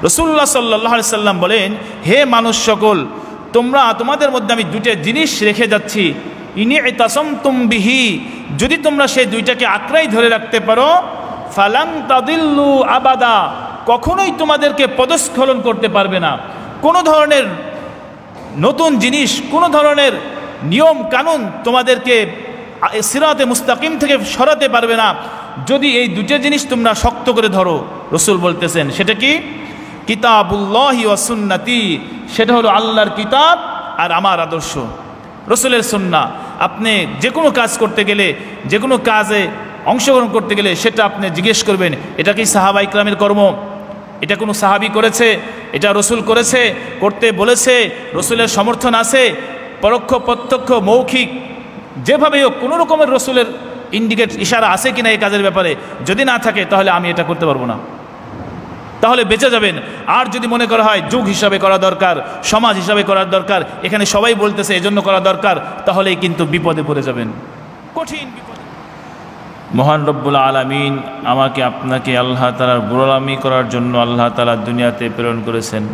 রাসূলুল্লাহ সাল্লাল্লাহু আলাইহি সাল্লাম বলেন, হে মানুষ সকল, তোমাদের মধ্যে আমি দুইটা জিনিস রেখে যাচ্ছি, ইনি ইতাসামতুম বিহি, যদি তোমরা সেই দুইটাকে আঁকড়াই ধরে রাখতে পারো, ফালান তাদিল্লু আবাদা, কখনোই তোমাদেরকে পদস্খলন করতে পারবে না। কোনো ধরনের নতুন জিনিস, কোনো ধরনের নিয়ম কানুন তোমাদেরকে সিরাতে মুস্তাকিম থেকে সরাতে পারবে না, যদি এই দুটো জিনিস তোমরা শক্ত করে ধরো। রাসূল বলতেছেন সেটা কি? কিতাবুল্লাহি ওয়া সুন্নতি, সেটা হলো আল্লাহর কিতাব আর আমার আদর্শ, রাসূলের সুন্নাহ। আপনি যে কোনো কাজ করতে গেলে, যে কোনো কাজে অংশগ্রহণ করতে গেলে সেটা আপনি জিজ্ঞেস করবেন, এটা কি সাহাবা ইকরামের কর্ম? এটা কোনো সাহাবী করেছে? এটা রাসূল করেছে, করতে বলেছে, রাসূলের সমর্থন আছে? পরোক্ষ প্রত্যক্ষ মৌখিক যেভাবে হোক কোনো রকমের রাসূলের ইন্ডিকেট ইশারা আছে কিনা এই কাজের ব্যাপারে? যদি না থাকে তাহলে আমি এটা করতে পারবো না, তাহলে বেঁচে যাবেন। আর যদি মনে করা হয় যুগ হিসাবে করা দরকার, সমাজ হিসাবে করার দরকার, এখানে সবাই বলতেছে এজন্য করা দরকার, তাহলেই কিন্তু বিপদে পড়ে যাবেন, কঠিন বিপদে। মহান রব্বুল আলামিন আমাকে আপনাকে আল্লাহ তাআলার গোলামি করার জন্য আল্লাহ তাআলা দুনিয়াতে প্রেরণ করেছেন।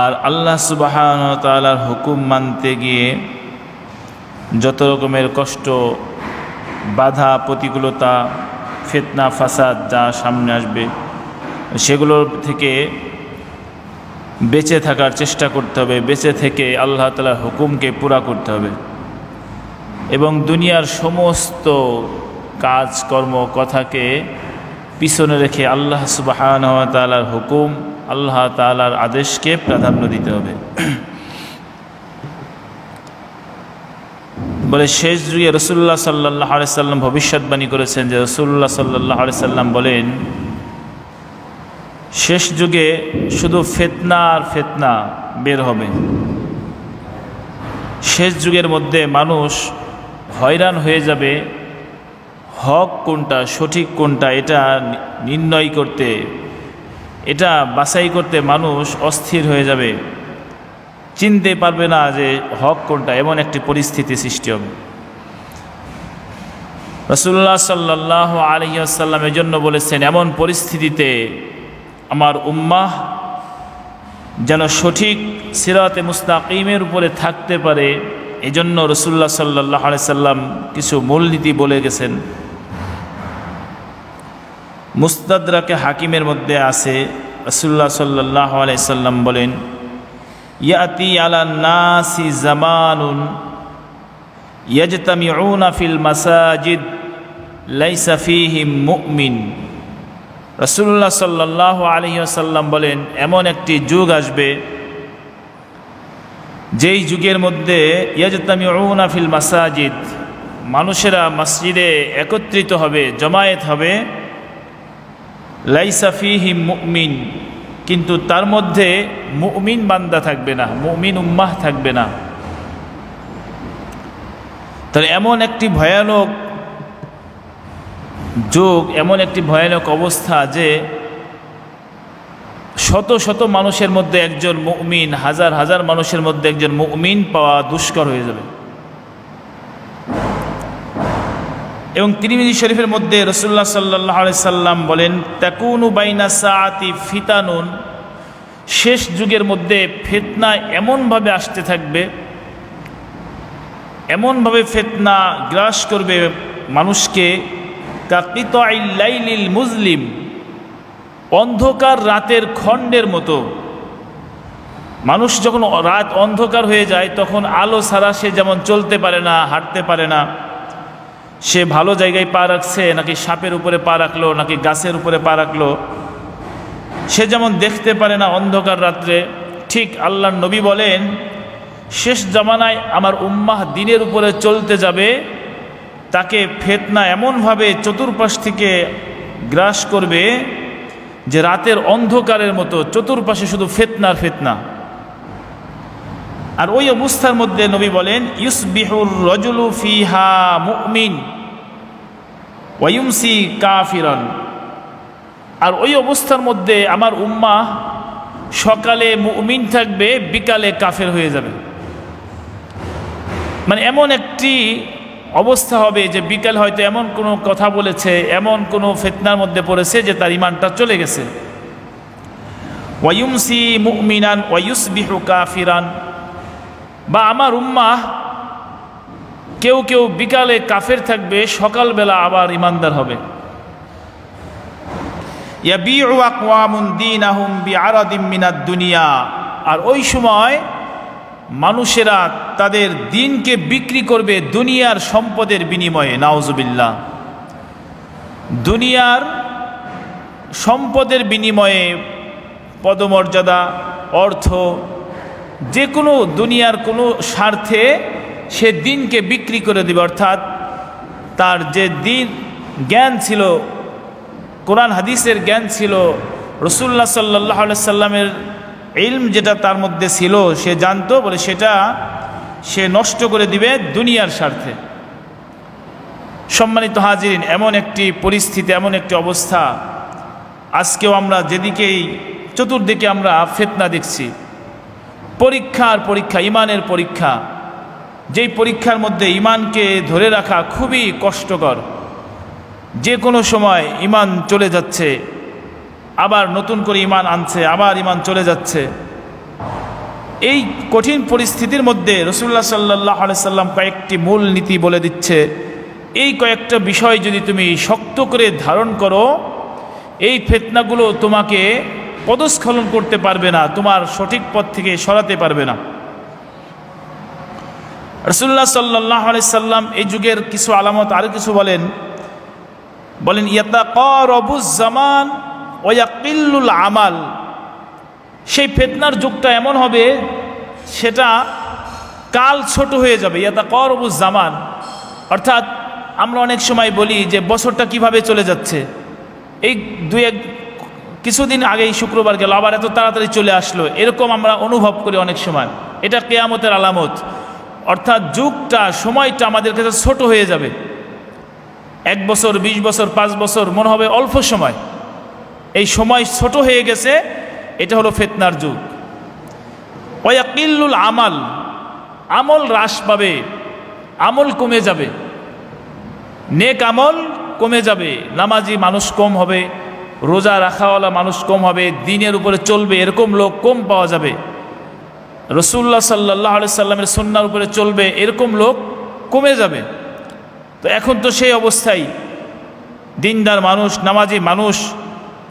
আর আল্লাহ সুবহানাহু ওয়া তাআলার হুকুম মানতে গিয়ে যত রকমের কষ্ট, বাধা, প্রতিকূলতা, ফিতনা, ফাসাদ যা সামনে আসবে সেগুলোর থেকে বেঁচে থাকার চেষ্টা করতে হবে, বেঁচে থেকে আল্লাহ তাআলার হুকুমকে পুরা করতে হবে এবং দুনিয়ার সমস্ত কাজকর্ম কথাকে পিছনে রেখে আল্লাহ সুবহানাহু ওয়া তাআলার হুকুম, আল্লাহ তাআলার আদেশকে প্রাধান্য দিতে হবে। বলে শেষ যুগে রাসূলুল্লাহ সাল্লাল্লাহু আলাইহি সাল্লাম ভবিষ্যৎবাণী করেছেন যে রাসূলুল্লাহ সাল্লাল্লাহু আলাইহি সাল্লাম বলেন, শেষ যুগে শুধু ফিতনা আর ফিতনা বের হবে। শেষ যুগের মধ্যে মানুষ হয়রান হয়ে যাবে, হক কোনটা, সঠিক কোনটা এটা নির্ণয় করতে, এটা বাছাই করতে মানুষ অস্থির হয়ে যাবে, চিনতে পারবে না যে হক কোনটা, এমন একটি পরিস্থিতি সৃষ্টি হবে। রাসূলুল্লাহ সাল্লাল্লাহু আলাইহি ওয়াসাল্লাম এজন্য বলেছেন, এমন পরিস্থিতিতে আমার উম্মাহ যেন সঠিক সিরাতে মুস্তাকিমের উপরে থাকতে পারে, এজন্য রাসূলুল্লাহ সাল্লাল্লাহু আলাইহি ওয়াসাল্লাম কিছু মূলনীতি বলে গেছেন। মুস্তাদরাকে হাকিমের মধ্যে আছে, রাসূলুল্লাহ সাল্লাল্লাহু আলাইহি ওয়াসাল্লাম বলেন, ইয়াতি আলান নাসি জামানুন ইয়াজতামিউনা ফিল মাসাজিদ লাইসা ফীহিম মুমিন। রাসূলুল্লাহ সাল্লাল্লাহু আলাইহি ওয়াসাল্লাম বলেন, এমন একটি যুগ আসবে যেই যুগের মধ্যে ইয়াজতামিউনা ফিল মাসাজিদ, মানুষেরা মসজিদে একত্রিত হবে, জমায়েত হবে, লাইসা ফীহিম মুমিন, কিন্তু তার মধ্যে মুমিন বান্দা থাকবে না, মুমিন উম্মাহ থাকবে না। তাহলে এমন একটি ভয়ানক যুগ, এমন একটি ভয়ানক অবস্থা যে শত শত মানুষের মধ্যে একজন মুমিন, হাজার হাজার মানুষের মধ্যে একজন মুমিন পাওয়া দুষ্কর হয়ে যাবে। এবং তিরমিজি শরীফের মধ্যে রাসূলুল্লাহ সাল্লাল্লাহু আলাইহি সাল্লাম বলেন, তাকুনু বাইনা সাআতি ফিতানুন, শেষ যুগের মধ্যে ফিতনা এমনভাবে আসতে থাকবে, এমনভাবে ফিতনা গ্রাস করবে মানুষকে, কাকিতাইল লাইলিল মুজলিম, অন্ধকার রাতের খণ্ডের মতো। মানুষ যখন রাত অন্ধকার হয়ে যায় তখন আলো ছাড়া সে যেমন চলতে পারে না, হাঁটতে পারে না, সে ভালো জায়গায় পা রাখছে নাকি সাপের উপরে পা রাখলো নাকি গাছের উপরে পা রাখলো, সে যেমন দেখতে পারে না অন্ধকার রাত্রে, ঠিক আল্লাহর নবী বলেন শেষ জামানায় আমার উম্মাহ দিনের উপরে চলতে যাবে, তাকে ফিতনা এমনভাবে চতুর্পাশ থেকে গ্রাস করবে যে রাতের অন্ধকারের মতো চতুর্পাশে শুধু ফিতনার ফিতনা। আর ওই অবস্থার মধ্যে নবী বলেন, ইউসবিহুর রাজুলু ফিহা মুমিন ওয়া ইউমসি কাফিরান, আর ওই অবস্থার মধ্যে আমার উম্মাহ সকালে মুমিন থাকবে, বিকালে কাফের হয়ে যাবে। মানে এমন একটি অবস্থা হবে যে বিকাল হয়তো এমন কোনো কথা বলেছে, এমন কোনো ফিতনার মধ্যে পড়েছে যে তার ঈমানটা চলে গেছে, ওয়ায়ুমসি মুমিনান ওয়ায়ুসবিহু কাফিরান, বা আমার উম্মাহ কেউ কেউ বিকালে কাফের থাকবে, সকালবেলা আবার ইমানদার হবে। ইয়াবিউ আকওয়ামুন দীনাহুম বিআরাদিম মিনাদ দুনিয়া, আর ওই সময় মানুষেরা তাদের দিনকে বিক্রি করবে দুনিয়ার সম্পদের বিনিময়ে। নাউজুবিল্লাহ, দুনিয়ার সম্পদের বিনিময়ে পদমর্যাদা, অর্থ, যে কোনো দুনিয়ার কোনো স্বার্থে সে দিনকে বিক্রি করে দেবে। অর্থাৎ তার যে দিন জ্ঞান ছিল, কোরআন হাদিসের জ্ঞান ছিল, রাসূলুল্লাহ সাল্লাল্লাহু আলাইহি সাল্লামের ইলম যেটা তার মধ্যে ছিল, সে জানতো বলে সেটা সে নষ্ট করে দিবে দুনিয়ার স্বার্থে। সম্মানিত হাজিরিন, এমন একটি পরিস্থিতি, এমন একটি অবস্থা আজকেও আমরা যেদিকেই চতুর্দিকে আমরা ফিতনা দেখছি। পরীক্ষার পরীক্ষা, ইমানের পরীক্ষা, যেই পরীক্ষার মধ্যে ইমানকে ধরে রাখা খুবই কষ্টকর। যে কোনো সময় ইমান চলে যাচ্ছে, আবার নতুন করে ইমান আনছে, আবার ইমান চলে যাচ্ছে। এই কঠিন পরিস্থিতির মধ্যে রাসূলুল্লাহ সাল্লাল্লাহু আলাইহি সাল্লাম কয়েকটি মূল নীতি বলে দিচ্ছে। এই কয়েকটা বিষয় যদি তুমি শক্ত করে ধারণ করো, এই ফিতনাগুলো তোমাকে পদস্খলন করতে পারবে না, তোমার সঠিক পথ থেকে সরাতে পারবে না। রাসূলুল্লাহ সাল্লাল্লাহু আলাইহি সাল্লাম এই যুগের কিছু আলামত আরও কিছু বলেন ইয়াতাকারাবুজ জামান ওয়া ইয়াকিল্লুল আমাল। সেই ফিতনার যুগটা এমন হবে, সেটা কাল ছোট হয়ে যাবে। ইয়াতাকারাবুজ জামান অর্থাৎ আমরা অনেক সময় বলি যে বছরটা কিভাবে চলে যাচ্ছে, এই কিছুদিন আগেই শুক্রবার গেল, আবার এত তাড়াতাড়ি চলে আসলো, এরকম আমরা অনুভব করি অনেক সময়। এটা কিয়ামতের আলামত। অর্থাৎ যুগটা, সময়টা আমাদের কাছে ছোট হয়ে যাবে। 1 বছর, 20 বছর, 5 বছর মনে হবে অল্প সময়। এই সময় ছোট হয়ে গেছে, এটা হলো ফিতনার যুগ। ওয়া ইয়াকিল্লুল আমাল, আমল হ্রাস পাবে, আমল কমে যাবে, নেক আমল কমে যাবে, নামাজি মানুষ কম হবে, রোজা রাখাওয়ালা মানুষ কম হবে, দিনের উপরে চলবে এরকম লোক কম পাওয়া যাবে, রাসূলুল্লাহ সাল্লাল্লাহু আলাইহি সাল্লামের সুন্নাহর উপরে চলবে এরকম লোক কমে যাবে। তো এখন তো সেই অবস্থায় দিনদার মানুষ, নামাজি মানুষ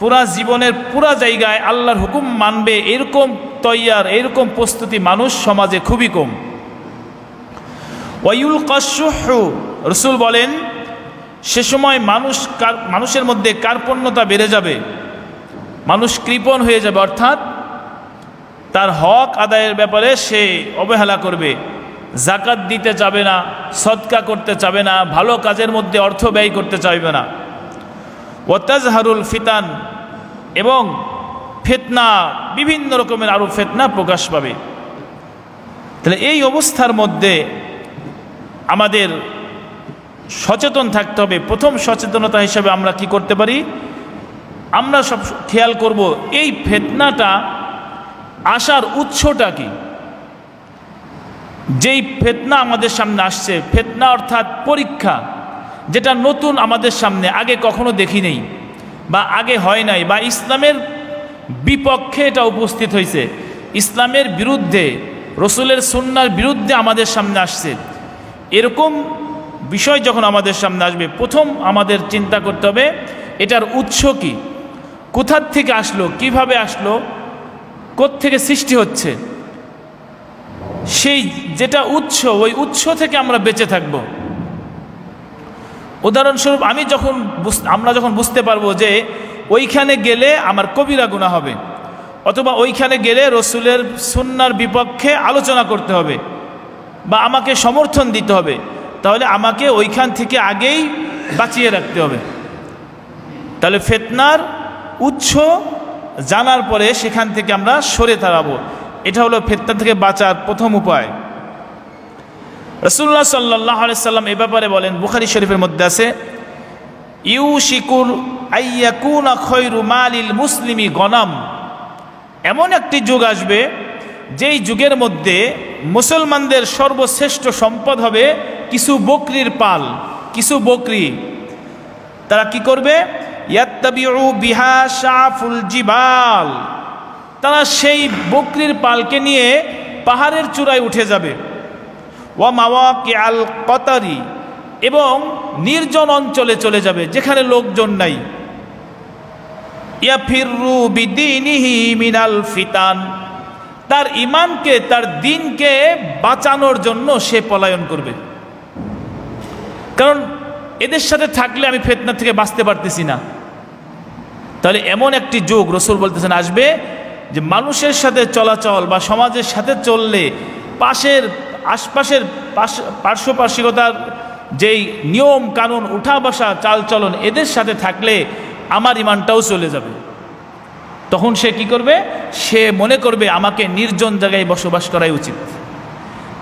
পুরা জীবনের পুরা জায়গায় আল্লাহর হুকুম মানবে এরকম তৈয়ার, এরকম প্রস্তুতি মানুষ সমাজে খুবই কম। ওয়ায়ুলকাশ শুহু, রাসূল বলেন সে সময় মানুষের মধ্যে কার্পণ্যতা বেড়ে যাবে, মানুষ কৃপণ হয়ে যাবে। অর্থাৎ তার হক আদায়ের ব্যাপারে সে অবহেলা করবে, জাকাত দিতে চাবে না, সদকা করতে চাবে না, ভালো কাজের মধ্যে অর্থ ব্যয় করতে চাইবে না। ওয়াতাজহারুল ফিতান, এবং ফিতনা, বিভিন্ন রকমের আরও ফিতনা প্রকাশ পাবে। তাহলে এই অবস্থার মধ্যে আমাদের সচেতন থাকতে হবে। প্রথম সচেতনতা হিসাবে আমরা কি করতে পারি, আমরা সব খেয়াল করব এই ফিতনাটা আসার উৎসটা কি। যেই ফিতনা আমাদের সামনে আসছে, ফিতনা অর্থাৎ পরীক্ষা, যেটা নতুন আমাদের সামনে, আগে কখনো দেখি নেই বা আগে হয় নাই, বা ইসলামের বিপক্ষে এটা উপস্থিত হয়েছে, ইসলামের বিরুদ্ধে, রসুলের সুন্নাহর বিরুদ্ধে আমাদের সামনে আসছে। এরকম বিষয় যখন আমাদের সামনে আসবে, প্রথম আমাদের চিন্তা করতে হবে এটার উৎস কি, কোথার থেকে আসলো, কিভাবে আসলো, কোত্থেকে সৃষ্টি হচ্ছে। সেই যেটা উৎস, ওই উৎস থেকে আমরা বেঁচে থাকব। উদাহরণস্বরূপ আমরা যখন বুঝতে পারবো যে ওইখানে গেলে আমার কবিরা গুনাহ হবে, অথবা ওইখানে গেলে রসুলের সুন্নাহর বিপক্ষে আলোচনা করতে হবে বা আমাকে সমর্থন দিতে হবে, তাহলে আমাকে ওইখান থেকে আগেই বাঁচিয়ে রাখতে হবে। তাহলে ফিতনার উৎস জানার পরে সেখান থেকে আমরা সরে দাঁড়াবো। এটা হলো ফিতনা থেকে বাঁচার প্রথম উপায়। রাসূলুল্লাহ সাল্লাল্লাহু আলাইহি সাল্লাম এ ব্যাপারে বলেন, বুখারী শরীফের মধ্যে আছে, ইউশিকুল আইয়াকুনা খায়রু মালিল মুসলিমি গনাম। এমন একটি যুগ আসবে যেই যুগের মধ্যে মুসলমানদের সর্বশ্রেষ্ঠ সম্পদ হবে কিছু বকরির পাল, কিছু বকরি। তারা কি করবে, ইয়াত্তাবিউ বিহা শাফুল জিবাল, তারা সেই বকরির পালকে নিয়ে পাহাড়ের চূড়ায় উঠে যাবে। ওয়া মাওয়াকিআল কতারি, এবং নির্জন অঞ্চলে চলে যাবে যেখানে লোকজন নাই। ইয়াফিরু বিদীনিহি মিনাল ফিতান, তার ঈমানকে তার দ্বীনকে বাঁচানোর জন্য সে পলায়ন করবে। কারণ এদের সাথে থাকলে আমি ফিতনা থেকে বাঁচতে পারতেছি না। তাহলে এমন একটি যুগ রাসূল বলতেছেন আসবে যে মানুষের সাথে চলাচল বা সমাজের সাথে চললে আশপাশের পার্শ্বপার্শ্বিকতার যেই নিয়ম কানুন উঠা বসা চালচলন এদের সাথে থাকলে আমার ঈমানটাও চলে যাবে। তখন সে কি করবে? সে মনে করবে আমাকে নির্জন জায়গায় বসবাস করাই উচিত।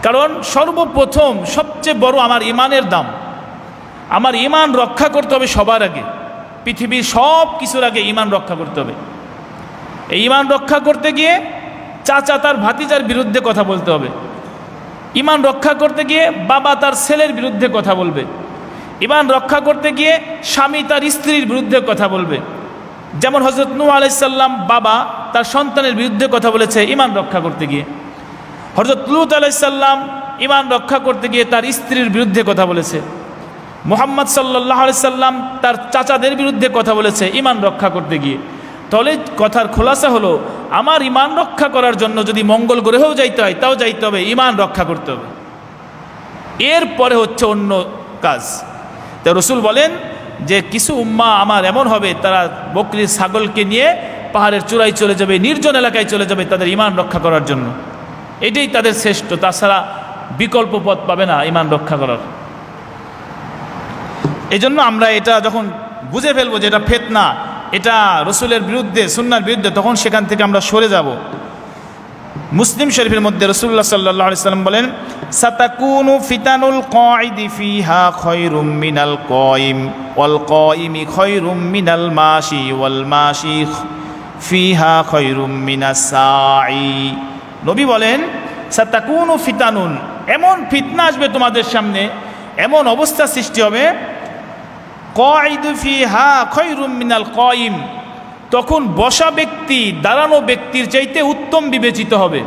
কারণ সর্বপ্রথম সবচেয়ে বড় আমার ঈমানের দাম। আমার ঈমান রক্ষা করতে হবে সবার আগে, পৃথিবীর সব কিছুর আগে ঈমান রক্ষা করতে হবে। এই ঈমান রক্ষা করতে গিয়ে চাচা তার ভাতিজার বিরুদ্ধে কথা বলতে হবে। ঈমান রক্ষা করতে গিয়ে বাবা তার ছেলের বিরুদ্ধে কথা বলবে। ঈমান রক্ষা করতে গিয়ে স্বামী তার স্ত্রীর বিরুদ্ধে কথা বলবে। যেমন হযরত নূহ আলাইহিস সালাম বাবা তার সন্তানের বিরুদ্ধে কথা বলেছে ঈমান রক্ষা করতে গিয়ে। হযরত লূত আলাইহিস সালাম ঈমান রক্ষা করতে গিয়ে তার স্ত্রীর বিরুদ্ধে কথা বলেছে। মুহাম্মদ সাল্লাল্লাহু আলাইহি সাল্লাম তার চাচাদের বিরুদ্ধে কথা বলেছে ঈমান রক্ষা করতে গিয়ে। তাহলে কথার খোলাসা হলো আমার ঈমান রক্ষা করার জন্য যদি মঙ্গল গ্রহেও যাইতে হয় তাও যাইতে হবে, ঈমান রক্ষা করতে হবে। এরপরে হচ্ছে অন্য কাজ। তো রাসূল বলেন যে কিছু উম্মাহ আমার এমন হবে তারা বকরি ছাগলকে নিয়ে পাহাড়ের চূড়ায় চলে যাবে, নির্জন এলাকায় চলে যাবে তাদের ঈমান রক্ষা করার জন্য। এটাই তাদের শ্রেষ্ঠ, তাছাড়া বিকল্প পথ পাবে না ঈমান রক্ষা করার। এই জন্য আমরা এটা যখন বুঝে ফেলবো যে এটা ফিতনা, এটা রাসূলের বিরুদ্ধে সুন্নাহর বিরুদ্ধে, তখন সেখান থেকে আমরা সরে যাব। মুসলিম শরীফের মধ্যে রাসূলুল্লাহ সাল্লাল্লাহু আলাইহি সাল্লাম বলেন সাতাকুনু ফিতানুল কাঈদি ফিহা খায়রুম মিনাল কায়িম ওয়াল কায়িমি খায়রুম মিনাল মাশি ওয়াল মাশি ফিহা খায়রুম মিনাস সাঈ। নবী বলেন সাতাকুনু ফিতানুন, এমন ফিতনা আসবে তোমাদের সামনে, এমন অবস্থা সৃষ্টি হবে কাঈদু ফিহা খায়রুম মিনাল কায়িম, তখন বসা ব্যক্তি দাঁড়ানো ব্যক্তির চাইতে উত্তম বিবেচিত হবে।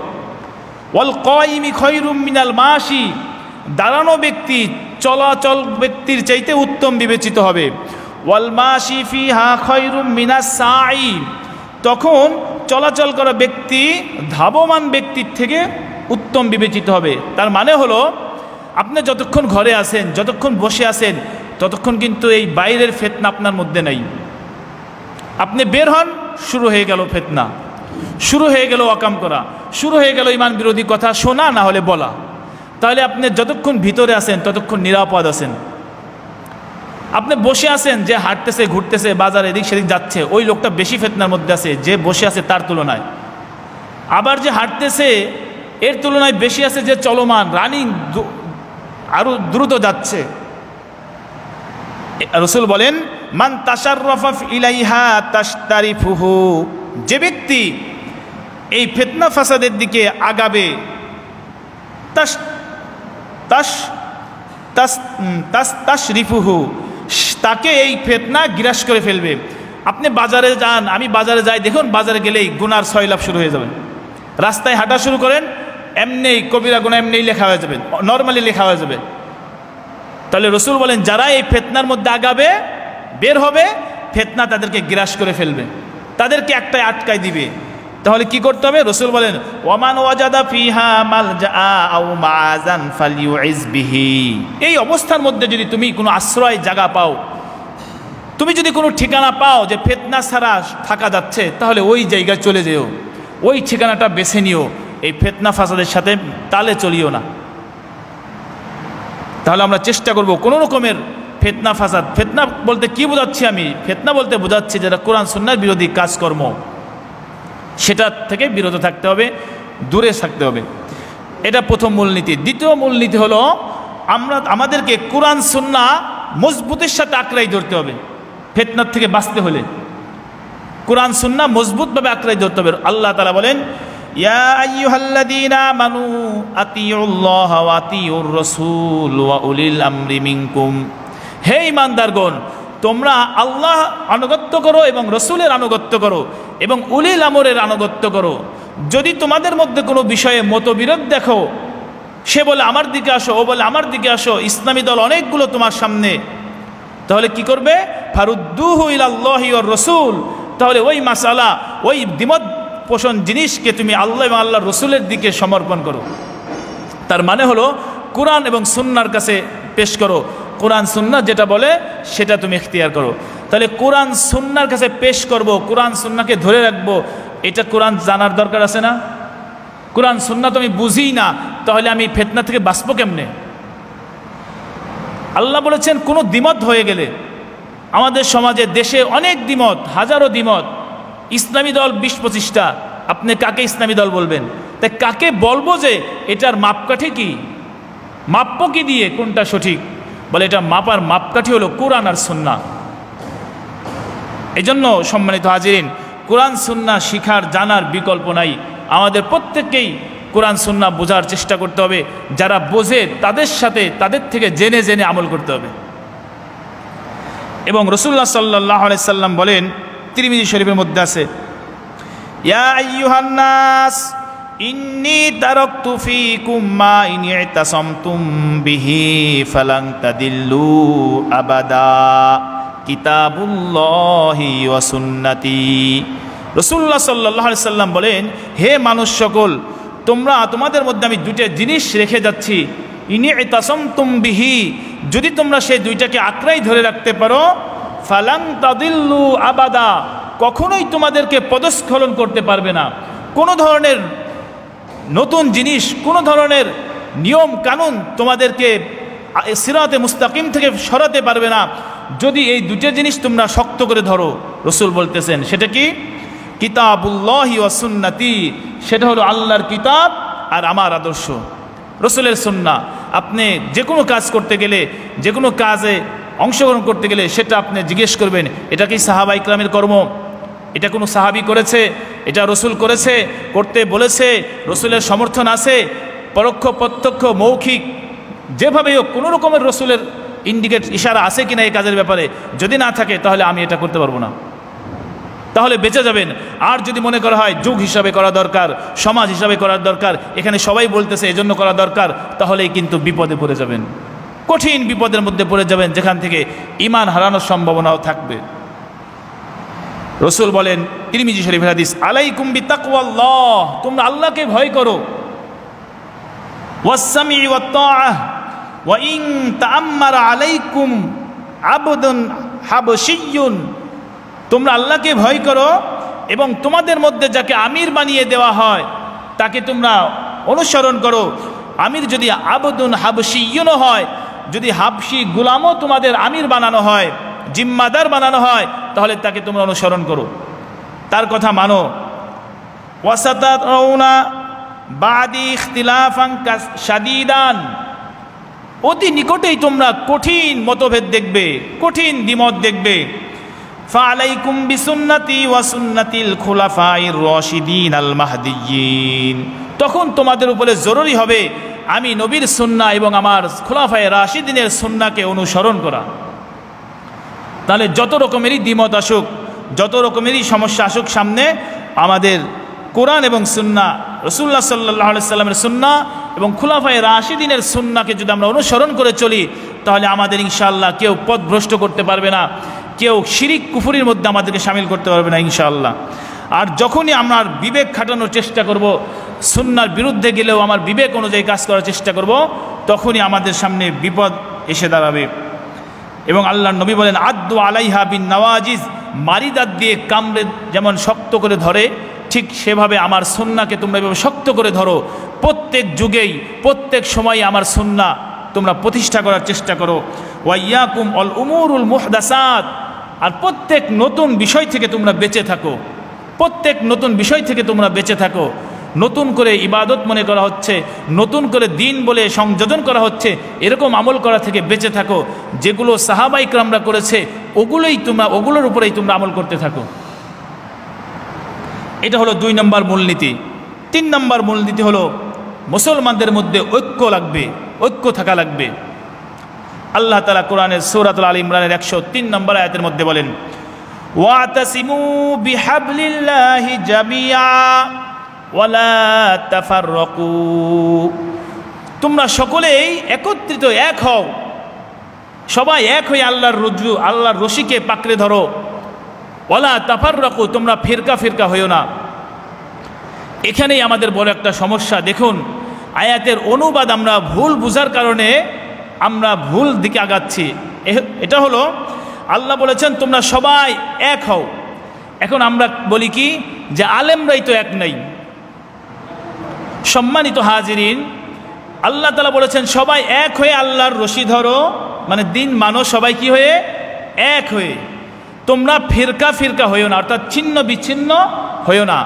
ওয়াল কায়িমি খায়রুম মিনাল মাশি, দাঁড়ানো ব্যক্তি চলাচল ব্যক্তির চাইতে উত্তম বিবেচিত হবে। ওয়াল মাশি ফিহা খায়রুম মিনাস সাঈ, তখন চলাচল করা ব্যক্তি ধাবমান ব্যক্তির থেকে উত্তম বিবেচিত হবে। তার মানে হলো আপনি যতক্ষণ ঘরে আছেন, যতক্ষণ বসে আছেন, ততক্ষণ কিন্তু এই বাইরের ফিতনা আপনার মধ্যে নাই। আপনি বের হন, শুরু হয়ে গেল ফিতনা, শুরু হয়ে গেল অকাম করা, শুরু হয়ে গেল ঈমান বিরোধী কথা শোনা না হলে বলা। তাহলে আপনি যতক্ষণ ভিতরে আছেন ততক্ষণ নিরাপদ আছেন। আপনি বসে আছেন, যে হাঁটতেছে ঘুরতেছে বাজারে এদিক সেদিক যাচ্ছে, ওই লোকটা বেশি ফিতনার মধ্যে আছে যে বসে আছে তার তুলনায়। আবার যে হাঁটতেছে এর তুলনায় বেশি আছে যে চলমান রানিং আরো দ্রুত যাচ্ছে। রাসূল বলেন মান তাশাররাফা ইলাইহা তাশতারিফুহু, যে ব্যক্তি এই ফিতনা ফাসাদের দিকে আগাবে তাশরিফুহু, তাকে এই ফিতনা গ্রাস করে ফেলবে। আপনি বাজারে যান, আমি বাজারে যাই, দেখুন বাজারে গেলেই গুনার সয়লাভ শুরু হয়ে যাবে। রাস্তায় হাঁটা শুরু করেন, এমনি কবিরা গুনাহ এমনি লেখা হয়ে যাবে, নর্মালি লেখা হয়ে যাবে। তাহলে রাসূল বলেন যারা এই ফিতনার মধ্যে আগাবে, বের হবে, ফিতনা তাদেরকে গ্রাস করে ফেলবে, তাদেরকে একটাই আটকায় দিবে। তাহলে কি করতে হবে? রাসূল বলেন ওয়ামান ওয়াজাদা ফিহা মালজা আও মাআজান ফালিউইজ বিহি, এই অবস্থার মধ্যে যদি তুমি কোনো আশ্রয় জায়গা পাও, তুমি যদি কোনো ঠিকানা পাও যে ফিতনা ছাড়া থাকা যাচ্ছে, তাহলে ওই জায়গায় চলে যেও, ওই ঠিকানাটা বেছে নিও, এই ফিতনা ফাসাদের সাথে তালে চলিও না। তাহলে আমরা চেষ্টা করব কোনো রকমের ফিতনা ফাসাদ, ফিতনা বলতে কি বোঝাচ্ছি আমি? ফিতনা বলতে বোঝাচ্ছি যেটা কোরআন সুন্নাহর বিরোধী কাজকর্ম, সেটা থেকে বিরত থাকতে হবে, দূরে থাকতে হবে। এটা প্রথম মূলনীতি। দ্বিতীয় মূলনীতি হলো আমাদেরকে কোরআন সুন্নাহ মজবুতের সাথে আঁকড়াই ধরতে হবে। ফিতনার থেকে বাঁচতে হলে কোরআন সুন্নাহ মজবুতভাবে আঁকড়াই ধরতে হবে। আল্লাহ তাআলা বলেন ইয়া আইয়ুহাল্লাযীনা আমানু আতিউল্লাহা ওয়া আতিউর রাসূল ওয়া উলিল আমরি মিনকুম, হে ঈমানদারগণ তোমরা আল্লাহ আনুগত্য করো এবং রসুলের আনুগত্য করো এবং উলিল আমরের আনুগত্য করো। যদি তোমাদের মধ্যে কোনো বিষয়ে মতবিরোধ দেখো, সে বলে আমার দিকে আসো, ও বলে আমার দিকে আসো, ইসলামী দল অনেকগুলো তোমার সামনে, তাহলে কি করবে? ফারুদ্দুহু ইলাল্লাহি ওয়ার রাসূল, তাহলে ওই মাসালা, ওই দ্বিমত পোষণ জিনিসকে তুমি আল্লাহ এবং আল্লাহর রসুলের দিকে সমর্পণ করো। তার মানে হলো কোরআন এবং সুন্নাহর কাছে পেশ করো, কোরআন সুন্নাহ যেটা বলে সেটা তুমি ইখতিয়ার করো। তাহলে কোরআন সুন্নাহর কাছে পেশ করব, কোরআন সুন্নাহকে ধরে রাখবো, এটা কোরআন জানার দরকার আছে না? কোরআন সুন্নাহ তো আমি বুঝি না, তাহলে আমি ফিতনা থেকে বাঁচবো কেমনে? আল্লাহ বলেছেন কোনো দ্বিমত হয়ে গেলে, আমাদের সমাজে দেশে অনেক দ্বিমত, হাজারো দ্বিমত, ইসলামী দল 20-25টা, আপনি কাকে ইসলামী দল বলবেন? তাই কাকে বলবো যে এটার মাপকাঠি কি, মাপ্য কি দিয়ে কোনটা সঠিক? বলে এটা মাপার মাপকাঠি হলো কোরআন আর সুন্নাহ। এই জন্য সম্মানিত হাজিরিন, কোরআন সুন্নাহ শিখার জানার বিকল্প নাই। আমাদের প্রত্যেককেই কোরআন সুন্নাহ বোঝার চেষ্টা করতে হবে, যারা বোঝে তাদের সাথে, তাদের থেকে জেনে জেনে আমল করতে হবে। এবং রাসূলুল্লাহ সাল্লাল্লাহু আলাইহি সাল্লাম বলেন, তিরমিজি শরীফের মধ্যে আছে, ইয়া আইয়ুহান নাস ইন্নী তারাকতু ফীকুম মা ইন ইতাসামতুম বিহি ফালান তাদিল্লু আবাদা কিতাবুল্লাহি ওয়া সুন্নতি। রাসূলুল্লাহ সাল্লাল্লাহু আলাইহি সাল্লাম বলেন, হে মানুষ সকল, তোমাদের মধ্যে আমি দুইটা জিনিস রেখে যাচ্ছি, ইন ইতাসামতুম বিহি, যদি তোমরা সেই দুইটাকে আঁকড়াই ধরে রাখতে পারো, ফালান তাদিল্লু আবাদা, কখনোই তোমাদেরকে পদস্খলন করতে পারবে না। কোনো ধরনের নতুন জিনিস, কোনো ধরনের নিয়ম কানুন তোমাদেরকে সিরাতে মুস্তাকিম থেকে সরাতে পারবে না, যদি এই দুটো জিনিস তোমরা শক্ত করে ধরো। রসুল বলতেছেন সেটা কি? কিতাবুল্লাহি ওয়া সুন্নতি, সেটা হলো আল্লাহর কিতাব আর আমার আদর্শ, রসুলের সুন্নাহ। আপনি যে কোনো কাজ করতে গেলে, যে কোনো কাজে অংশগ্রহণ করতে গেলে সেটা আপনি জিজ্ঞেস করবেন, এটা কি সাহাবা ইকরামের কর্ম? এটা কোনো সাহাবি করেছে? এটা রসুল করেছে, করতে বলেছে, রসুলের সমর্থন আছে, পরোক্ষ প্রত্যক্ষ মৌখিক যেভাবে হোক কোনো রকমের রসুলের ইন্ডিকেট ইশারা আছে কিনা এই কাজের ব্যাপারে? যদি না থাকে তাহলে আমি এটা করতে পারবো না, তাহলে বেঁচে যাবেন। আর যদি মনে করা হয় যুগ হিসাবে করা দরকার, সমাজ হিসাবে করার দরকার, এখানে সবাই বলতেছে এজন্য করা দরকার, তাহলেই কিন্তু বিপদে পড়ে যাবেন, কঠিন বিপদের মধ্যে পড়ে যাবেন, যেখান থেকে ঈমান হারানোর সম্ভাবনাও থাকবে। রসুল বলেন, তিরমিজি শরীফের হাদিস, আলাইকুম বিতাকওয়াল্লাহ, তোমরা আল্লাহকে ভয় করো, ওয়াসসামি ওয়াত তাআহ ওয়া ইন তাআম্মারা আলাইকুম আবদুন হাবশিয়্যুন, তোমরা আল্লাহকে ভয় করো এবং তোমাদের মধ্যে যাকে আমির বানিয়ে দেওয়া হয় তাকে তোমরা অনুসরণ করো। আমির যদি আবদুন হাবশিয়্যুন হয়, যদি হাবশি গোলামও তোমাদের আমির বানানো হয়, জিম্মাদার বানানো হয়, তাহলে তাকে তোমরা অনুসরণ করো, তার কথা মানো। ওয়াসাতারাউনা বাদি ইখতিলাফান শাদীদান, অতি নিকটেই তোমরা কঠিন মতভেদ দেখবে, কঠিন দ্বিমত দেখবে। ফালাইকুম বিসুন্নতি ওয়া সুন্নাতিল খুলাফাইর রাশিদিন আল মাহদিয়্যিন, তখন তোমাদের উপরে জরুরি হবে আমি নবীর সুন্নাহ এবং আমার খুলাফায়ে রাশিদিনের সুন্নাহকে অনুসরণ করা। তাহলে যত রকমেরই দ্বিমত আসুক, যত রকমেরই সমস্যা আসুক সামনে, আমাদের কোরআন এবং সুন্নাহ, রাসূলুল্লাহ সাল্লাল্লাহু আলাইহি সাল্লামের সুন্নাহ এবং খুলাফায়ে রাশিদিনের সুন্নাহকে যদি আমরা অনুসরণ করে চলি, তাহলে আমাদের ইনশাআল্লাহ কেউ পথভ্রষ্ট করতে পারবে না, কেউ শিরিক কুফরির মধ্যে আমাদেরকে শামিল করতে পারবে না ইনশাআল্লাহ। আর যখনই আমরা বিবেক খাটানোর চেষ্টা করব, সুন্নাহর বিরুদ্ধে গেলেও আমার বিবেক অনুযায়ী কাজ করার চেষ্টা করব, তখনই আমাদের সামনে বিপদ এসে দাঁড়াবে। এবং আল্লাহর নবী বলেন, আদ্দু আলাইহা বিন নওয়াজিজ, মারিদাত দিয়ে কামড়ে যেমন শক্ত করে ধরে, ঠিক সেভাবে আমার সুন্নাহকে তোমরা এভাবে শক্ত করে ধরো। প্রত্যেক যুগেই প্রত্যেক সময় আমার সুন্নাহ তোমরা প্রতিষ্ঠা করার চেষ্টা করো। ওয়াইয়াকুম অল উমুরুল মুহদাসাত, আর প্রত্যেক নতুন বিষয় থেকে তোমরা বেঁচে থাকো, প্রত্যেক নতুন বিষয় থেকে তোমরা বেঁচে থাকো। নতুন করে ইবাদত মনে করা হচ্ছে, নতুন করে দিন বলে সংযোজন করা হচ্ছে, এরকম আমল করা থেকে বেঁচে থাকো। যেগুলো সাহাবা ইকরামরা করেছে ওগুলোর উপরেই তোমরা আমল করতে থাকো। এটা হলো 2 নম্বর মূলনীতি। 3 নম্বর মূলনীতি হলো মুসলমানদের মধ্যে ঐক্য লাগবে, ঐক্য থাকা লাগবে। আল্লাহ তাআলা কোরআনের সূরাতুল আল ইমরানের 103 নম্বর আয়াতের মধ্যে বলেন, ওয়াতাসিমু বিহাবলিল্লাহি জামিআ ওয়ালা তাফাররাকু, তোমরা সকলেই একত্রিত এক হও, সবাই এক হয়ে আল্লাহর রশিকে পাকড়ে ধরো, ওয়ালা তাফাররাকু, তোমরা ফিরকা ফিরকা হইও না। এখানেই আমাদের বড় একটা সমস্যা। দেখুন, আয়াতের অনুবাদ আমরা ভুল বুঝার কারণে আমরা ভুল দিকে আগাচ্ছি। এটা হলো আল্লাহ বলেছেন তোমরা সবাই এক হও। এখন আমরা বলি কি যে আলেমরাই তো এক নাই। সম্মানিত হাজিরিন, আল্লাহ তাআলা বলেছেন সবাই এক হয়ে আল্লাহর রশি ধরো, মানে দিন মানো সবাই কি হয়ে এক হয়ে, তোমরা ফিরকা ফিরকা হইও না, অর্থাৎ ছিন্ন বিচ্ছিন্ন হইও না।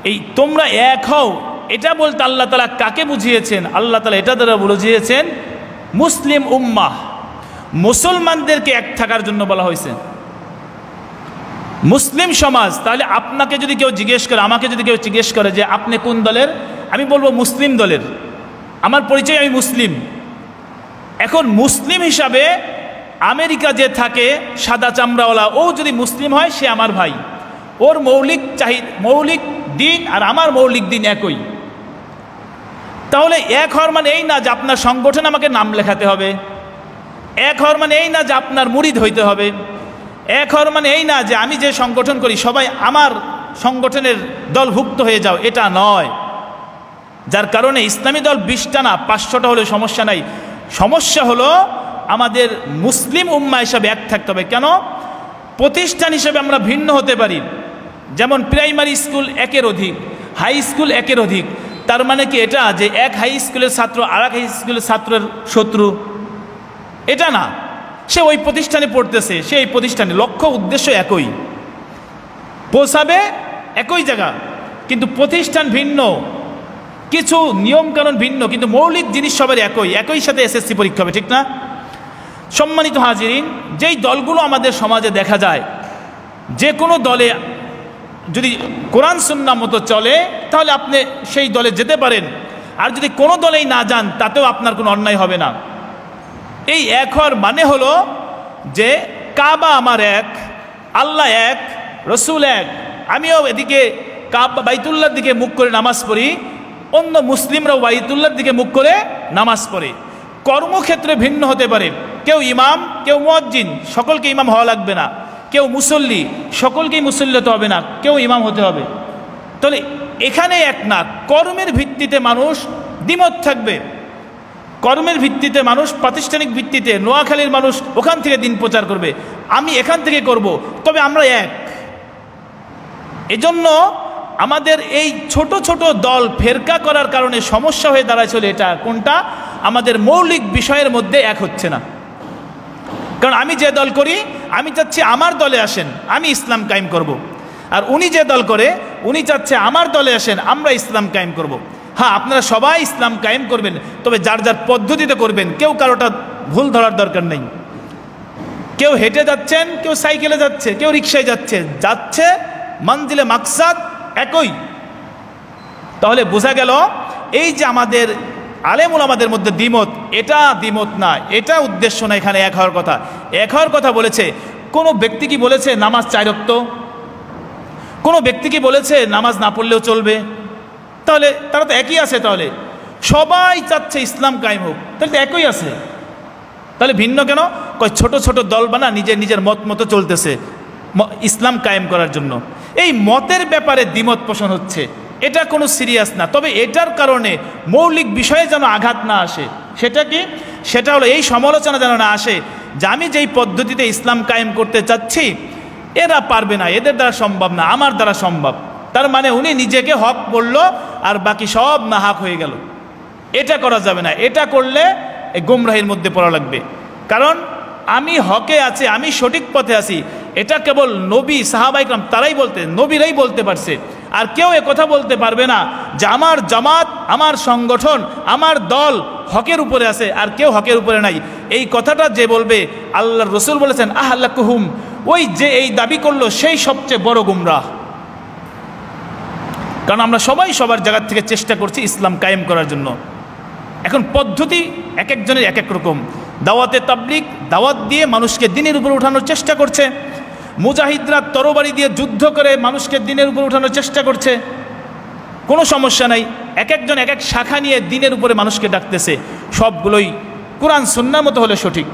এই তোমরা এক হও এটা বলতে আল্লাহ তাআলা কাকে বুঝিয়েছেন? আল্লাহ তাআলা এটা দ্বারা বুঝিয়েছেন মুসলিম উম্মাহ, মুসলমানদেরকে এক থাকার জন্য বলা হয়েছে, মুসলিম সমাজ। তাহলে আপনাকে যদি কেউ জিজ্ঞেস করে, আমাকে যদি কেউ জিজ্ঞেস করে যে আপনি কোন দলের, আমি বলবো মুসলিম দলের, আমার পরিচয় আমি মুসলিম। এখন মুসলিম হিসাবে আমেরিকা যে থাকে সাদা চামড়াওয়ালা, ও যদি মুসলিম হয় সে আমার ভাই, ওর মৌলিক দিন আর আমার মৌলিক দিন একই। তাহলে এক হওয়ার মানে এই না যে আপনার সংগঠন আমাকে নাম লেখাতে হবে, এক হওয়ার মানে এই না যে আপনার মুরিদ হইতে হবে, এক হওয়ার মানে এই না যে আমি যে সংগঠন করি সবাই আমার সংগঠনের দলভুক্ত হয়ে যাও, এটা নয়। যার কারণে ইসলামী দল 20টা না 500টা হলে সমস্যা নাই। সমস্যা হলো আমাদের মুসলিম উম্মাহ হিসাবে এক থাকতে হবে। কেন? প্রতিষ্ঠান হিসেবে আমরা ভিন্ন হতে পারি। যেমন প্রাইমারি স্কুল একের অধিক, হাই স্কুল একের অধিক, তার মানে কি এটা যে এক হাই স্কুলের ছাত্র আর এক হাই স্কুলের ছাত্রের শত্রু? এটা না। সে ওই প্রতিষ্ঠানে পড়তেছে, সে এই প্রতিষ্ঠানে, লক্ষ্য উদ্দেশ্য একই, পৌঁছাবে একই জায়গা, কিন্তু প্রতিষ্ঠান ভিন্ন, কিছু নিয়মকানুন ভিন্ন, কিন্তু মৌলিক জিনিস সবার একই সাথে এসএসসি পরীক্ষা হবে, ঠিক না? সম্মানিত হাজিরিন, যেই দলগুলো আমাদের সমাজে দেখা যায়, যে কোনো দলে যদি কোরআন সুন্নাহ মতো চলে তাহলে আপনি সেই দলে যেতে পারেন, আর যদি কোনো দলেই না যান তাতেও আপনার কোনো অন্যায় হবে না। এই এক হওয়ার মানে হলো যে কাবা আমার এক, আল্লাহ এক, রসুল এক, আমিও এদিকে বাইতুল্লাহর দিকে মুখ করে নামাজ পড়ি, অন্য মুসলিমরাও বাইতুল্লাহর দিকে মুখ করে নামাজ পড়ে। কর্মক্ষেত্রে ভিন্ন হতে পারে, কেউ ইমাম, কেউ মুয়াজ্জিন, সকলকে ইমাম হওয়া লাগবে না, কেউ মুসল্লি, সকলকেই মুসল্লি হতে হবে না, কেউ ইমাম হতে হবে। তাহলে এখানে এক না, কর্মের ভিত্তিতে মানুষ দ্বিমত থাকবে, কর্মের ভিত্তিতে মানুষ, প্রাতিষ্ঠানিক ভিত্তিতে নোয়াখালীর মানুষ ওখান থেকে দিন প্রচার করবে, আমি এখান থেকে করব, তবে আমরা এক। এজন্য আমাদের এই ছোট ছোট দল ফেরকা করার কারণে সমস্যা হয়ে দাঁড়াচ্ছিল। এটা কোনটা? আমাদের মৌলিক বিষয়ের মধ্যে এক হচ্ছে না। কারণ আমি যে দল করি, আমি চাচ্ছি আমার দলে আসেন, আমি ইসলাম কায়েম করব। আর উনি যে দল করে, উনি চাচ্ছে আমার দলে আসেন, আমরা ইসলাম কায়েম করব। হ্যাঁ, আপনারা সবাই ইসলাম কায়েম করবেন, তবে যার যার পদ্ধতিতে করবেন, কেউ কারোটা ভুল ধরার দরকার নেই। কেউ হেঁটে যাচ্ছেন, কেউ সাইকেলে যাচ্ছে, কেউ রিক্সায় যাচ্ছে, মঞ্জিলে মাকসাদ একই। তাহলে বোঝা গেল এই যে আমাদের আলেম ওলামাদের মধ্যে দ্বিমত, এটা দ্বিমত না, এটা উদ্দেশ্য না। এখানে এক হওয়ার কথা, এক হওয়ার কথা বলেছে। কোনো ব্যক্তি কি বলেছে নামাজ 4 ওয়াক্ত? কোনো ব্যক্তি কি বলেছে নামাজ না পড়লেও চলবে? তাহলে তারা তো একই আছে। তাহলে সবাই চাচ্ছে ইসলাম কায়েম হোক, তাহলে তো একই আছে। তাহলে ভিন্ন কেন? কয় ছোট ছোট দল বানা নিজের নিজের মত মতো চলতেছে ইসলাম কায়েম করার জন্য। এই মতের ব্যাপারে দ্বিমত পোষণ হচ্ছে, এটা কোনো সিরিয়াস না। তবে এটার কারণে মৌলিক বিষয়ে যেন আঘাত না আসে। সেটা কি? সেটা হলো এই সমালোচনা যেন না আসে যে আমি যেই পদ্ধতিতে ইসলাম কায়েম করতে চাচ্ছি এরা পারবে না, এদের দ্বারা সম্ভব না, আমার দ্বারা সম্ভব। তার মানে উনি নিজেকে হক বলল আর বাকি সব না হক হয়ে গেল। এটা করা যাবে না। এটা করলে এই গোমরাহির মধ্যে পড়া লাগবে। কারণ আমি হকে আছি, আমি সঠিক পথে আছি, এটা কেবল নবী সাহাবায়ে কেরাম তারাই বলতেন, নবীরাই বলতে পারছে। আর কেউ কথা বলতে পারবে না যে আমার জামাত, আমার সংগঠন, আমার দল হকের উপরে আছে আর কেউ হকের উপরে নাই। এই কথাটা যে বলবে, আল্লাহর রসুল বলেছেন আহলাকুহুম, ওই যে এই দাবি করলো সেই সবচেয়ে বড় গুমরাহ। কারণ আমরা সবাই সবার জায়গা থেকে চেষ্টা করছি ইসলাম কায়েম করার জন্য। এখন পদ্ধতি এক একজনের এক এক রকম। দাওয়াতে তাবলীগ, দাওয়াত দিয়ে মানুষকে দ্বীনের উপর উঠানোর চেষ্টা করছে। মুজাহিদরা তরবারি দিয়ে যুদ্ধ করে মানুষকে দ্বীনের উপর উঠানোর চেষ্টা করছে। কোনো সমস্যা নাই, এক একজন এক এক শাখা নিয়ে দ্বীনের উপরে মানুষকে ডাকতেছে। সবগুলোই কোরআন সুন্নাহর মতো হলে সঠিক।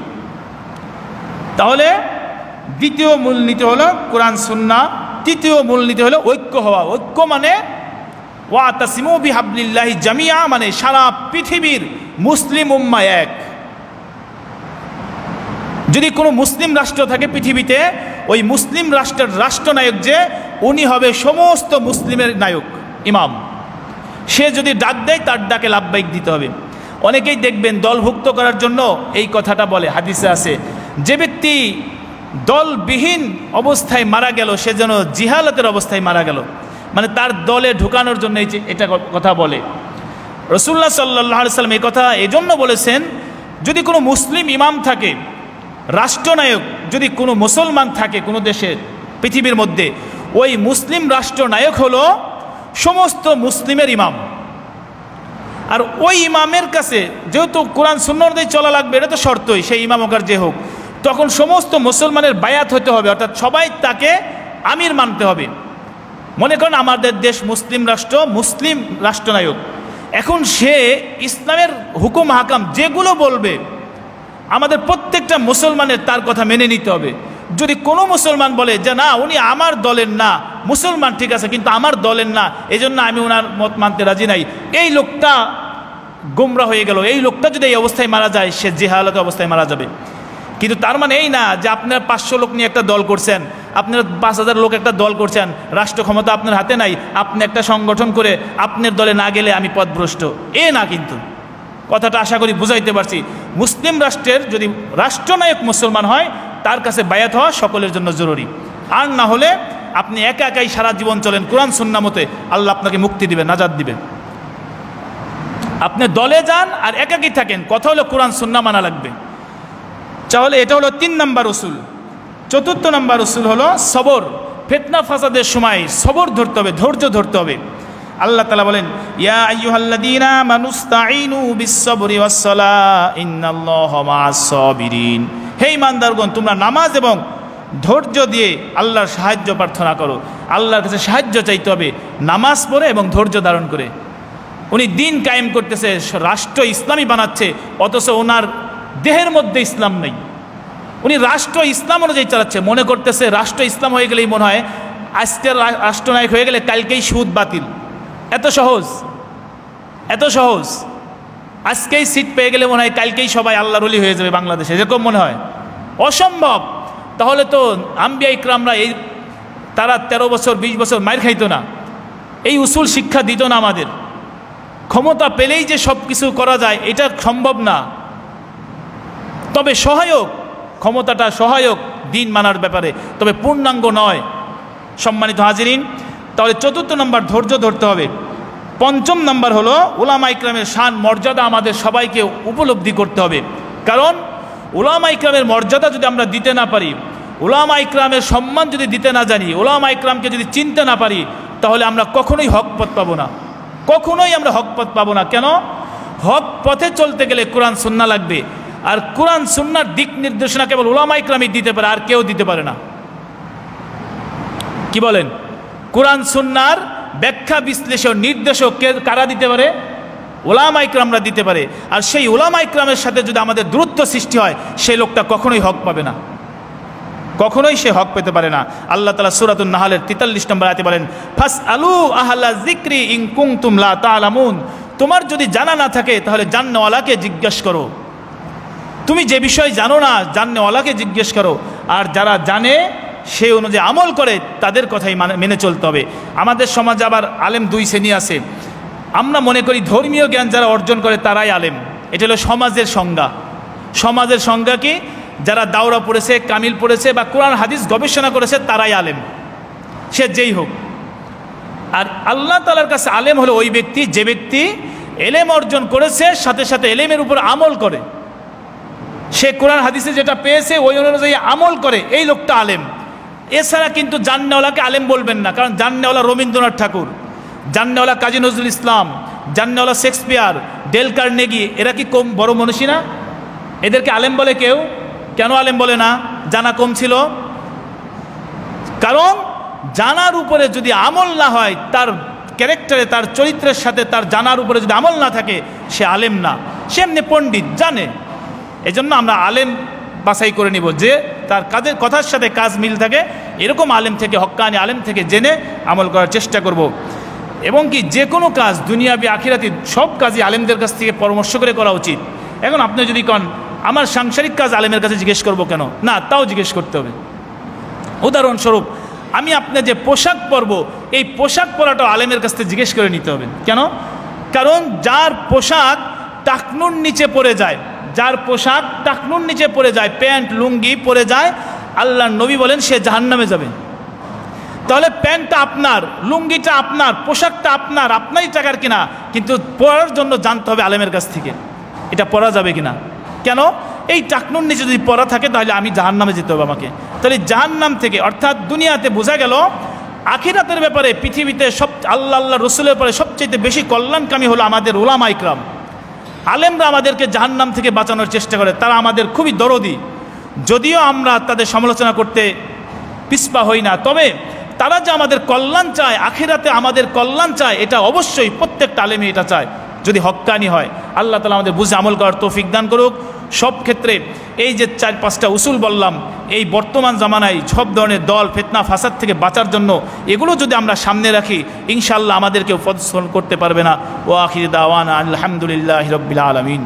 তাহলে দ্বিতীয় মূলনীতি হলো কোরআন সুন্নাহ, তৃতীয় মূলনীতি হলো ঐক্য হওয়া। ঐক্য মানে ওয়াতাসিমু বিহাবলিল্লাহি জামিয়া, মানে সারা পৃথিবীর মুসলিম উম্মাহ এক। যদি কোনো মুসলিম রাষ্ট্র থাকে পৃথিবীতে, ওই মুসলিম রাষ্ট্রের রাষ্ট্রনায়ক যে, উনি হবে সমস্ত মুসলিমের নায়ক, ইমাম। সে যদি ডাক দেয় তার ডাকে লাব্বাইক দিতে হবে। অনেকেই দেখবেন দলভুক্ত করার জন্য এই কথাটা বলে, হাদিসে আছে যে ব্যক্তি দলবিহীন অবস্থায় মারা গেল সে যেন জিহালতের অবস্থায় মারা গেল, মানে তার দলে ঢুকানোর জন্য এটা কথা বলে। রাসূলুল্লাহ সাল্লাল্লাহু আলাইহি ওয়াসাল্লাম এই কথা এজন্য বলেছেন, যদি কোনো মুসলিম ইমাম থাকে, রাষ্ট্রনায়ক যদি কোনো মুসলমান থাকে কোনো দেশের পৃথিবীর মধ্যে, ওই মুসলিম রাষ্ট্রনায়ক হলো সমস্ত মুসলিমের ইমাম। আর ওই ইমামের কাছে যেহেতু কোরআন সুন্নাহ অনুযায়ী চলা লাগবে, এটা তো শর্তই, সেই ইমাম হোক আর যে হোক, তখন সমস্ত মুসলমানের বায়াত হতে হবে, অর্থাৎ সবাই তাকে আমির মানতে হবে। মনে করেন আমাদের দেশ মুসলিম রাষ্ট্র, মুসলিম রাষ্ট্রনায়ক, এখন সে ইসলামের হুকুম হাকাম যেগুলো বলবে আমাদের প্রত্যেকটা মুসলমানের তার কথা মেনে নিতে হবে। যদি কোনো মুসলমান বলে যে না উনি আমার দলের না, মুসলমান ঠিক আছে কিন্তু আমার দলের না, এই জন্য আমি ওনার মত মানতে রাজি নাই, এই লোকটা গোমরা হয়ে গেল। এই লোকটা যদি এই অবস্থায় মারা যায়, সে জেহালত অবস্থায় মারা যাবে। কিন্তু তার মানে এই না যে আপনার 500 লোক নিয়ে একটা দল করছেন, আপনার 5000 লোক একটা দল করছেন, রাষ্ট্র ক্ষমতা আপনার হাতে নাই, আপনি একটা সংগঠন করে আপনার দলে না গেলে আমি পথভ্রষ্ট, এ না। কিন্তু কথাটা আশা করি বুঝাইতে পারছি। মুসলিম রাষ্ট্রের যদি রাষ্ট্রনায়ক মুসলমান হয়, তার কাছে বায়াত হওয়া সকলের জন্য জরুরি। আর না হলে আপনি একা একাই সারা জীবন চলেন কোরআন সুন্নাহ মতে, আল্লাহ আপনাকে মুক্তি দিবে, নাজাত দিবে। আপনি দলে যান আর একাকী থাকেন, কথা হলো কোরআন সুন্নাহ মানা লাগবে। তাহলে এটা হলো 3 নম্বর উসুল। 4th নম্বর উসুল হলো সবর। ফিতনা ফাসাদের সময় সবর ধরতে হবে, ধৈর্য ধরতে হবে। আল্লাহ তাআলা বলেন, ইয়া আইয়ুহাল্লাযীনা আমানুস্তাঈনু বিস-সাবরি ওয়াস-সালাহ ইন্নাল্লাহা মা'আস-সাবিরিন। হে ঈমানদারগণ, তোমরা নামাজ এবং ধৈর্য দিয়ে আল্লাহর সাহায্য প্রার্থনা করো। আল্লাহর কাছে সাহায্য চাইতে হবে নামাজ পড়ে এবং ধৈর্য ধারণ করে। উনি দিন কায়েম করতেছে, রাষ্ট্র ইসলামী বানাচ্ছে, অথচ ওনার দেহের মধ্যে ইসলাম নেই। উনি রাষ্ট্র ইসলাম অনুযায়ী চালাচ্ছে, মনে করতেছে রাষ্ট্র ইসলাম হয়ে গেলেই মনে হয় আজকের রাষ্ট্রনায়ক হয়ে গেলে কালকেই সুদ বাতিল। এত সহজ, এত সহজ। আজকেই সিট পেয়ে গেলে মনে হয় কালকেই সবাই আল্লাহর ওলি হয়ে যাবে বাংলাদেশে, এরকম মনে হয়। অসম্ভব। তাহলে তো আম্বিয়া ইকরামরা তারা 13 বছর 20 বছর মাইর খাইতো না, এই উসুল শিক্ষা দিত না আমাদের। ক্ষমতা পেলেই যে সব কিছু করা যায় এটা সম্ভব না, তবে সহায়ক, ক্ষমতাটা সহায়ক দিন মানার ব্যাপারে, তবে পূর্ণাঙ্গ নয়। সম্মানিত হাজিরিন, তাহলে 4th নম্বর ধৈর্য ধরতে হবে। 5ম নম্বর হলো উলামা ইকরামের শান মর্যাদা আমাদের সবাইকে উপলব্ধি করতে হবে। কারণ উলামা ইকরামের মর্যাদা যদি আমরা দিতে না পারি, উলামা ইকরামের সম্মান যদি দিতে না জানি, উলামা ইকরামকে যদি চিনতে না পারি, তাহলে আমরা কখনোই হক পথ পাবো না, কখনোই আমরা হক পথ পাবো না। কেন? হক পথে চলতে গেলে কোরআন সুন্নাহ লাগবে, আর কোরআন সুন্নাহর দিক নির্দেশনা কেবল উলামা ইকরামই দিতে পারে, আর কেউ দিতে পারে না। কি বলেন? কোরআন সুন্নাহর ব্যাখ্যা বিশ্লেষণ নির্দেশক কারা দিতে পারে? উলামা ইকরামরা দিতে পারে। আর সেই উলামা ইকরামের সাথে যদি আমাদের দূরত্ব সৃষ্টি হয়, সেই লোকটা কখনোই হক পাবে না, কখনোই সে হক পেতে পারে না। আল্লাহ তাআলা সূরাতুন নাহলের 43 নম্বর আয়াতে বলেন, ফাসআলু আহলা যিকরি ইন কুনতুম লা তা'লামুন। তোমার যদি জানা না থাকে তাহলে জাননেওয়ালাকে জিজ্ঞেস করো। তুমি যে বিষয় জানো না, জাননেওয়ালাকে জিজ্ঞেস করো। আর যারা জানে সে অনুযায়ী আমল করে, তাদের কথাই মেনে চলতে হবে। আমাদের সমাজে আবার আলেম 2 শ্রেণী আছে। আমরা মনে করি ধর্মীয় জ্ঞান যারা অর্জন করে তারাই আলেম। এটা হলো সমাজের সংজ্ঞা। সমাজের সংজ্ঞা কি? যারা দাওরা পড়েছে, কামিল পড়েছে বা কোরআন হাদিস গবেষণা করেছে তারাই আলেম, সে যেই হোক। আর আল্লাহ তাআলার কাছে আলেম হলো ওই ব্যক্তি যে ব্যক্তি এলেম অর্জন করেছে, সাথে সাথে এলেমের উপর আমল করে। সে কোরআন হাদিসে যেটা পেয়েছে ওই অনুযায়ী আমল করে, এই লোকটা আলেম। এছাড়া কিন্তু জাননেওয়ালাকে আলেম বলবেন না, কারণ জাননেওয়ালা রবীন্দ্রনাথ ঠাকুর, জাননেওয়ালা Kazi Nazrul Islam, জাননেওয়ালা Shakespeare, del Carnegie, এরা কি কম বড় মনীষী না? এদেরকে আলেম বলে কেউ? কেন আলেম বলে না? জানা কম ছিল? কারণ জানার উপরে যদি আমল না হয়, তার ক্যারেক্টারে, তার চরিত্রের সাথে তার জানার উপরে যদি আমল না থাকে, সে আলেম না, সে এমনি পণ্ডিত, জানে। এজন্য আমরা আলেম বাছাই করে নিব যে তার কাজের কথার সাথে কাজ মিল থাকে, এরকম আলেম থেকে, হক্কানি আলেম থেকে জেনে আমল করার চেষ্টা করব। এবং কি যে কোনো কাজ, দুনিয়াবি আখিরাতি সব কাজই আলেমদের কাছ থেকে পরামর্শ করে করা উচিত। এখন আপনি যদি কন আমার সাংসারিক কাজ আলেমের কাছে জিজ্ঞেস করব কেন, না, তাও জিজ্ঞেস করতে হবে। উদাহরণস্বরূপ আমি আপনার যে পোশাক পরব, এই পোশাক পরাটাও আলেমের কাছ থেকে জিজ্ঞেস করে নিতে হবে। কেন? কারণ যার পোশাক টাকনুর নিচে পড়ে যায়, যার পোশাক টাকনুর নিচে পড়ে যায়, প্যান্ট লুঙ্গি পরে যায়, আল্লাহর নবী বলেন সে জাহান্নামে যাবে। তাহলে প্যান্টটা আপনার, লুঙ্গিটা আপনার, পোশাকটা আপনার, আপনারই টাকার কিনা, কিন্তু পরার জন্য জানতে হবে আলেমের কাছ থেকে এটা পরা যাবে কিনা। কেন? এই টাকনুর নিচে যদি পরা থাকে তাহলে আমি জাহান্নামে যেতে হবে আমাকে। তাহলে জাহান্নাম থেকে, অর্থাৎ দুনিয়াতে বোঝা গেল আখিরাতের ব্যাপারে পৃথিবীতে সব আল্লাহ রসুলের ব্যাপারে সবচেয়ে বেশি কল্যাণকামী হলো আমাদের উলামা ইকরাম। আলেমরা আমাদেরকে জাহান্নাম থেকে বাঁচানোর চেষ্টা করে, তারা আমাদের খুবই দরদি। যদিও আমরা তাদের সমালোচনা করতে পিছপা হই না, তবে তারা যে আমাদের কল্যাণ চায়, আখিরাতে আমাদের কল্যাণ চায়, এটা অবশ্যই প্রত্যেকটা আলেমই এটা চায়, যদি হক্কানি হয়। আল্লাহ তাআলা আমাদের বুঝে আমল করার তৌফিক দান করুক। সব ক্ষেত্রে এই যে 4-5টা উসুল বললাম, এই বর্তমান জামানায় সব ধরনের দল, ফিতনা, ফাসাদ থেকে বাঁচার জন্য এগুলো যদি আমরা সামনে রাখি, ইনশাআল্লাহ আমাদেরকেও পথ করতে পারবে না। ওয়া আখির দাওয়ানা আলহামদুলিল্লাহি রাব্বিল আলামিন।